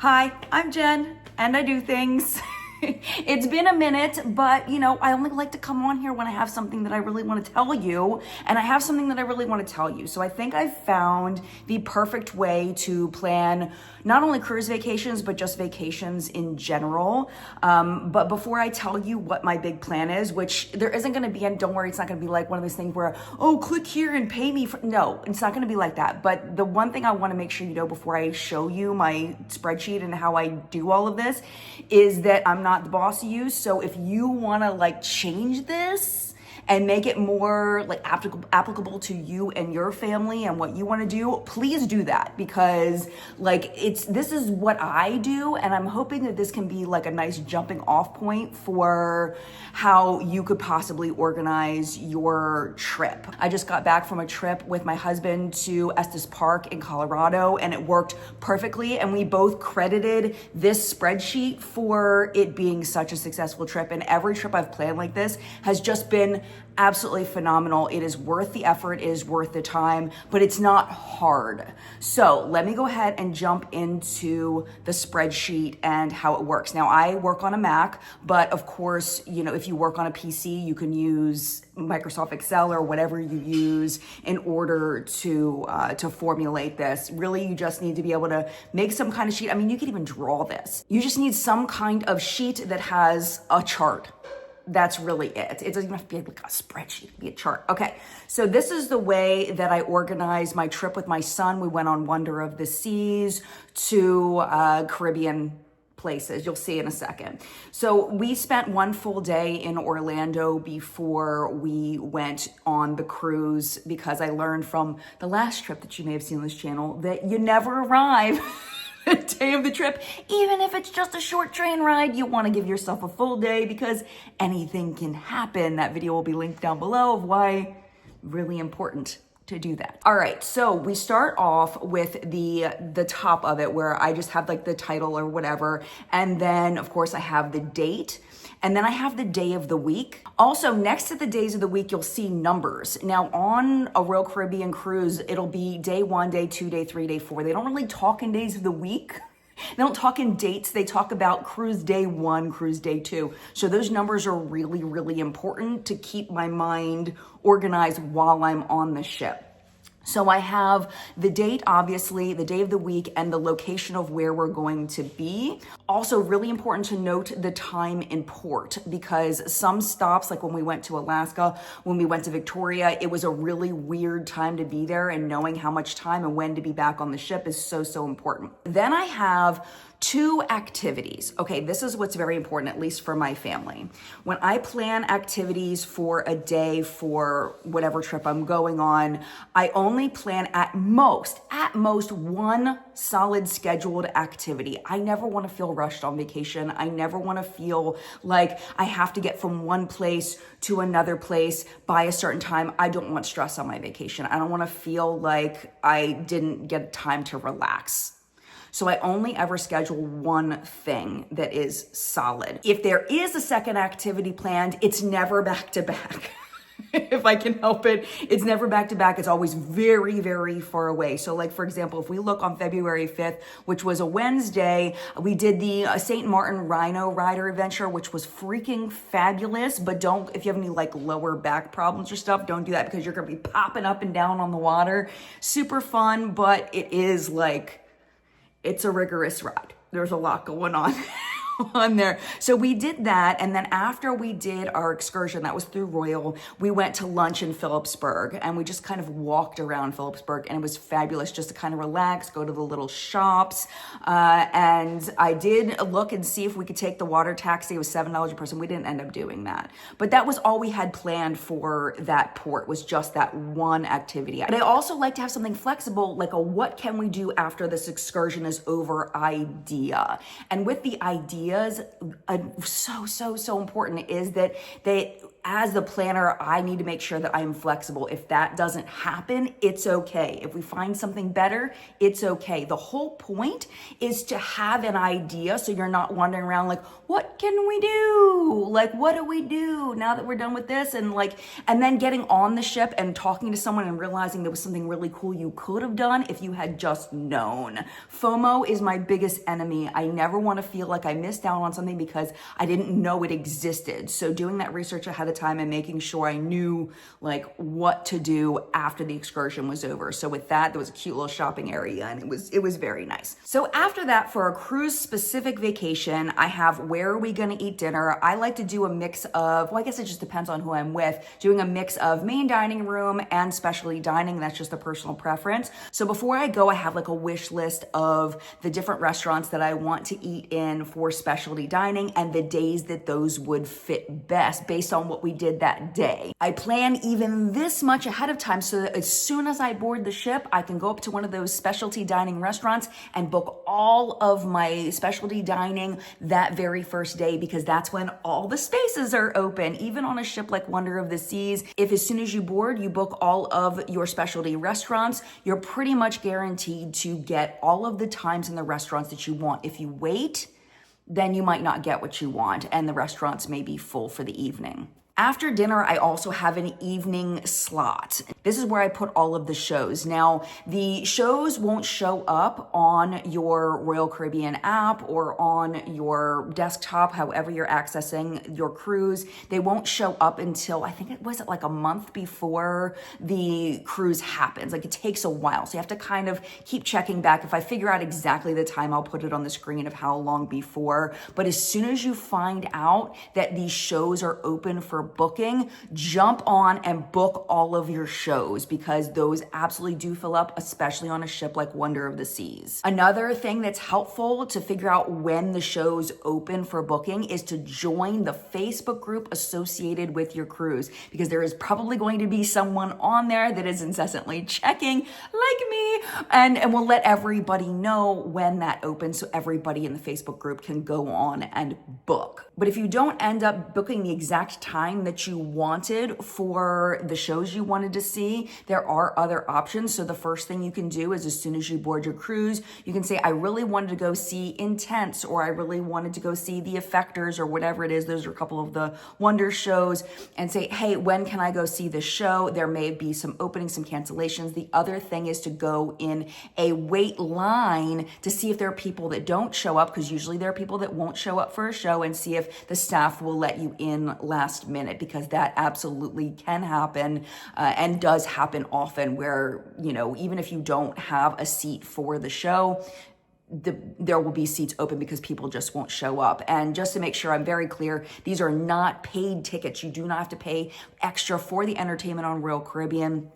Hi, I'm Jen, and I do things. It's been a minute, but I only like to come on here when I have something that I really want to tell you, and I have something that I really want to tell you. So I think I've found the perfect way to plan not only cruise vacations, but just vacations in general. But before I tell you what my big plan is, which there isn't going to be, and don't worry, it's not going to be like one of those things where, oh, click here and pay me for, no, it's not going to be like that. But the one thing I want to make sure you know before I show you my spreadsheet and how I do all of this is that I'm not the boss of you. So if you want to change this and make it more applicable to you and your family and what you want to do, please do that, because this is what I do, and I'm hoping that this can be a nice jumping off point for how you could possibly organize your trip. I just got back from a trip with my husband to Estes Park in Colorado, and it worked perfectly, and we both credited this spreadsheet for it being such a successful trip. And every trip I've planned like this has just been absolutely phenomenal. It is worth the effort, it is worth the time, but it's not hard. So let me go ahead and jump into the spreadsheet and how it works. Now, I work on a Mac, but of course, if you work on a PC, you can use Microsoft Excel or whatever you use in order to formulate this. Really, you just need to be able to make some kind of sheet. I mean, you can even draw this. You just need some kind of sheet that has a chart. That's really it. It doesn't even have to be like a spreadsheet, it can be a chart. Okay, so this is the way that I organized my trip with my son. We went on Wonder of the Seas to Caribbean places. You'll see in a second. So we spent one full day in Orlando before we went on the cruise, because I learned from the last trip that you may have seen on this channel that you never arrive the day of the trip. Even if it's just a short train ride, you want to give yourself a full day, because anything can happen. That video will be linked down below of why really important to do that. All right, so we start off with the top of it, where I just have the title or whatever, and then of course I have the date. And then I have the day of the week. Also, next to the days of the week, you'll see numbers. Now, on a Royal Caribbean cruise, it'll be day 1, day 2, day 3, day 4. They don't really talk in days of the week. They don't talk in dates. They talk about cruise day 1, cruise day 2. So those numbers are really, really important to keep my mind organized while I'm on the ship. So I have the date, obviously, the day of the week, and the location of where we're going to be. Also, really important to note the time in port, because some stops, like when we went to Alaska, when we went to Victoria, it was a really weird time to be there, and knowing how much time and when to be back on the ship is so, so important. Then I have 2 activities. Okay, this is what's very important, at least for my family. When I plan activities for a day for whatever trip I'm going on, I only plan at most one solid scheduled activity. I never want to feel rushed on vacation. I never want to feel like I have to get from one place to another place by a certain time. I don't want stress on my vacation. I don't want to feel like I didn't get time to relax. So I only ever schedule one thing that is solid. If there is a second activity planned, it's never back to back. If I can help it, it's never back to back. It's always very, very far away. So for example, if we look on February 5th, which was a Wednesday, we did the St. Martin Rhino Rider Adventure, which was freaking fabulous. But if you have any lower back problems or stuff, don't do that, because you're going to be popping up and down on the water. Super fun, but it is it's a rigorous ride. There's a lot going on there. So we did that. And then after we did our excursion, that was through Royal, we went to lunch in Phillipsburg, and we just kind of walked around Phillipsburg, and it was fabulous just to kind of relax, go to the little shops. And I did look and see if we could take the water taxi. It was $7 a person. We didn't end up doing that. But that was all we had planned for that port, was just that one activity. But I also like to have something flexible, like a what can we do after this excursion is over idea. And with the ideas, so important is that as the planner, I need to make sure that I'm flexible. If that doesn't happen, it's okay. If we find something better, it's okay. The whole point is to have an idea so you're not wandering around like, what can we do? Like, what do we do now that we're done with this? And then getting on the ship and talking to someone and realizing there was something really cool you could have done if you had just known. FOMO is my biggest enemy. I never want to feel like I missed out on something because I didn't know it existed. So doing that research ahead of time and making sure I knew like what to do after the excursion was over. So with that, there was a cute little shopping area and it was very nice. So after that, for a cruise specific vacation, I have where are we going to eat dinner? I like to do a mix of, well, I guess it just depends on who I'm with, doing a mix of main dining room and specialty dining. That's just a personal preference. So before I go, I have like a wish list of the different restaurants that I want to eat in for specialty dining and the days that those would fit best based on what we did that day. I plan even this much ahead of time so that as soon as I board the ship, I can go up to one of those specialty dining restaurants and book all of my specialty dining that very first day, because that's when all the spaces are open. Even on a ship like Wonder of the Seas, if as soon as you board, you book all of your specialty restaurants, you're pretty much guaranteed to get all of the times in the restaurants that you want. If you wait, then you might not get what you want and the restaurants may be full for the evening. After dinner, I also have an evening slot. This is where I put all of the shows. Now, the shows won't show up on your Royal Caribbean app or on your desktop, however you're accessing your cruise. They won't show up until, I think it was like a month before the cruise happens. Like it takes a while. So you have to kind of keep checking back. If I figure out exactly the time, I'll put it on the screen of how long before. But as soon as you find out that these shows are open for booking, jump on and book all of your shows because those absolutely do fill up, especially on a ship like Wonder of the Seas. Another thing that's helpful to figure out when the shows open for booking is to join the Facebook group associated with your cruise, because there is probably going to be someone on there that is incessantly checking, like me, and will let everybody know when that opens so everybody in the Facebook group can go on and book. But if you don't end up booking the exact time that you wanted for the shows you wanted to see, there are other options. So the first thing you can do is as soon as you board your cruise, you can say, I really wanted to go see Intense, or I really wanted to go see The Effectors, or whatever it is. Those are a couple of the Wonder shows, and say, hey, when can I go see this show? There may be some openings, some cancellations. The other thing is to go in a wait line to see if there are people that don't show up, because usually there are people that won't show up for a show, and see if the staff will let you in last minute, because that absolutely can happen and does happen often where, you know, even if you don't have a seat for the show, there will be seats open because people just won't show up. And just to make sure I'm very clear, these are not paid tickets. You do not have to pay extra for the entertainment on Royal Caribbean,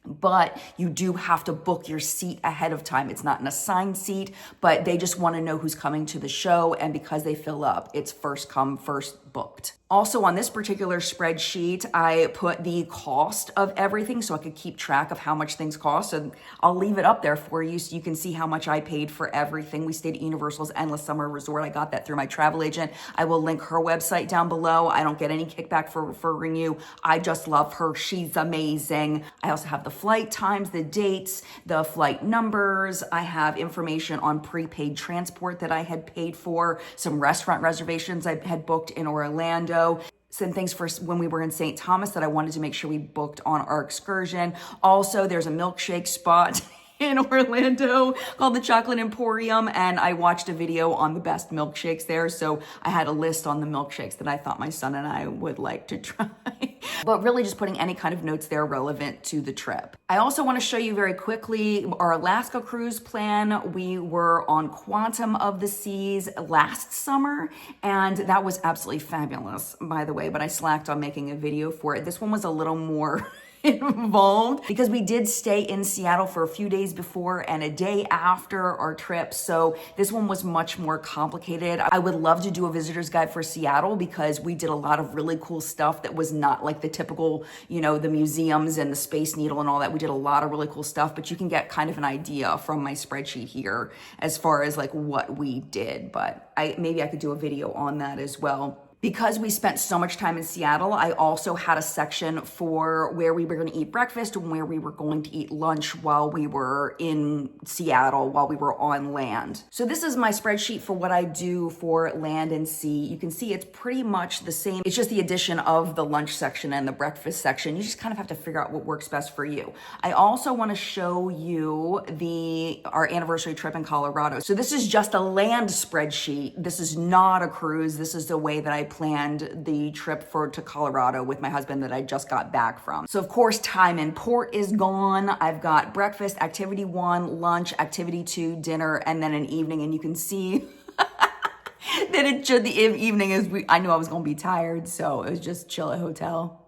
but you do have to book your seat ahead of time. It's not an assigned seat, but they just want to know who's coming to the show. And because they fill up, it's first come, first booked. Also on this particular spreadsheet, I put the cost of everything so I could keep track of how much things cost. And I'll leave it up there for you so you can see how much I paid for everything. We stayed at Universal's Endless Summer Resort. I got that through my travel agent. I will link her website down below. I don't get any kickback for referring you. I just love her. She's amazing. I also have the flight times, the dates, the flight numbers. I have information on prepaid transport that I had paid for, some restaurant reservations I had booked in Orlando, some things for when we were in St. Thomas that I wanted to make sure we booked on our excursion. Also, there's a milkshake spot in Orlando called the Chocolate Emporium, and I watched a video on the best milkshakes there, so I had a list on the milkshakes that I thought my son and I would like to try. But really just putting any kind of notes there relevant to the trip. I also want to show you very quickly our Alaska cruise plan. We were on Quantum of the Seas last summer, and that was absolutely fabulous, by the way, but I slacked on making a video for it. This one was a little more involved because we did stay in Seattle for a few days before and a day after our trip. So this one was much more complicated. I would love to do a visitor's guide for Seattle because we did a lot of really cool stuff that was not like the typical, you know, the museums and the Space Needle and all that. We did a lot of really cool stuff, but you can get kind of an idea from my spreadsheet here as far as like what we did. But maybe I could do a video on that as well. Because we spent so much time in Seattle, I also had a section for where we were going to eat breakfast and where we were going to eat lunch while we were in Seattle, while we were on land. So this is my spreadsheet for what I do for land and sea. You can see it's pretty much the same. It's just the addition of the lunch section and the breakfast section. You just kind of have to figure out what works best for you. I also want to show you our anniversary trip in Colorado. So this is just a land spreadsheet. This is not a cruise. This is the way that I planned the trip to Colorado with my husband that I just got back from. So of course, time in port is gone. I've got breakfast, activity 1, lunch, activity 2, dinner, and then an evening. And you can see that the evening is, I knew I was going to be tired. So it was just chill at hotel.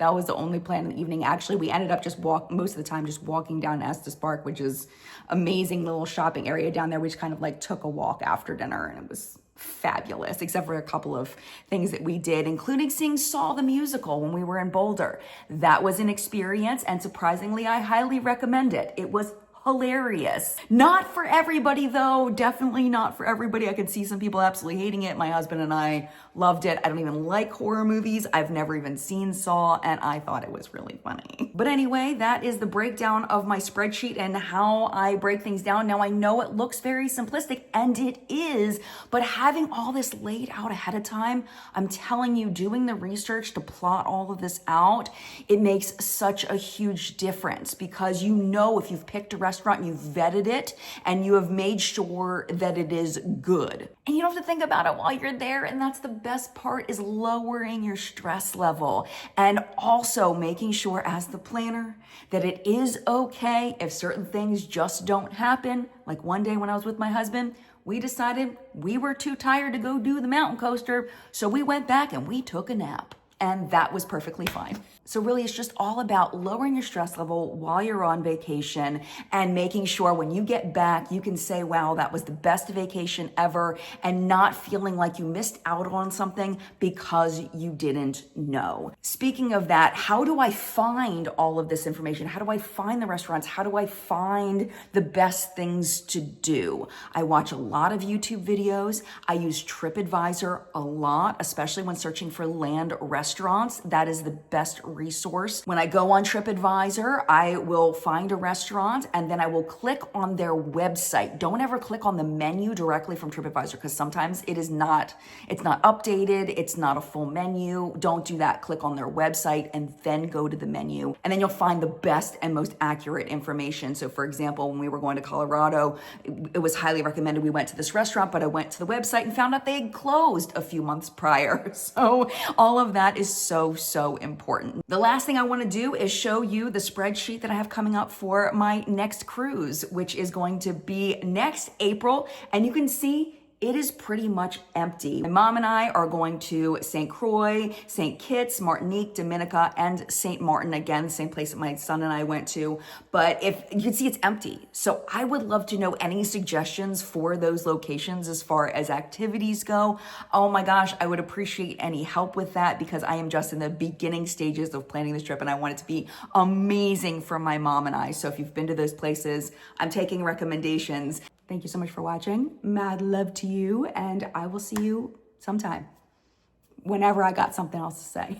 That was the only plan in the evening. Actually, we ended up most of the time just walking down Estes Park, which is amazing little shopping area down there. We just kind of like took a walk after dinner, and it was fabulous, except for a couple of things that we did, including seeing Saw the musical when we were in Boulder. That was an experience, and surprisingly, I highly recommend it. It was hilarious. Not for everybody though, definitely not for everybody. I could see some people absolutely hating it. My husband and I loved it. I don't even like horror movies. I've never even seen Saw, and I thought it was really funny. But anyway, that is the breakdown of my spreadsheet and how I break things down. Now I know it looks very simplistic, and it is, but having all this laid out ahead of time, I'm telling you, doing the research to plot all of this out, it makes such a huge difference, because you know if you've picked a restaurant, you've vetted it, and you have made sure that it is good. And you don't have to think about it while you're there, and that's the best part, is lowering your stress level, and also making sure as the planner that it is okay if certain things just don't happen. Like one day when I was with my husband, we decided we were too tired to go do the mountain coaster, so we went back and we took a nap. And that was perfectly fine. So really, it's just all about lowering your stress level while you're on vacation and making sure when you get back, you can say, wow, that was the best vacation ever, and not feeling like you missed out on something because you didn't know. Speaking of that, how do I find all of this information? How do I find the restaurants? How do I find the best things to do? I watch a lot of YouTube videos. I use TripAdvisor a lot, especially when searching for land restaurants. That is the best resource. When I go on TripAdvisor, I will find a restaurant and then I will click on their website. Don't ever click on the menu directly from TripAdvisor, because sometimes it's not updated. It's not a full menu. Don't do that. Click on their website and then go to the menu, and then you'll find the best and most accurate information. So for example, when we were going to Colorado, it was highly recommended we went to this restaurant, but I went to the website and found out they had closed a few months prior. So all of that is so important. The last thing I want to do is show you the spreadsheet that I have coming up for my next cruise, which is going to be next April. And you can see it is pretty much empty. My mom and I are going to St. Croix, St. Kitts, Martinique, Dominica, and St. Martin, again, the same place that my son and I went to. But if you can see, it's empty. So I would love to know any suggestions for those locations as far as activities go. Oh my gosh, I would appreciate any help with that, because I am just in the beginning stages of planning this trip and I want it to be amazing for my mom and I. So if you've been to those places, I'm taking recommendations. Thank you so much for watching. Mad love to you, and I will see you sometime, whenever I got something else to say.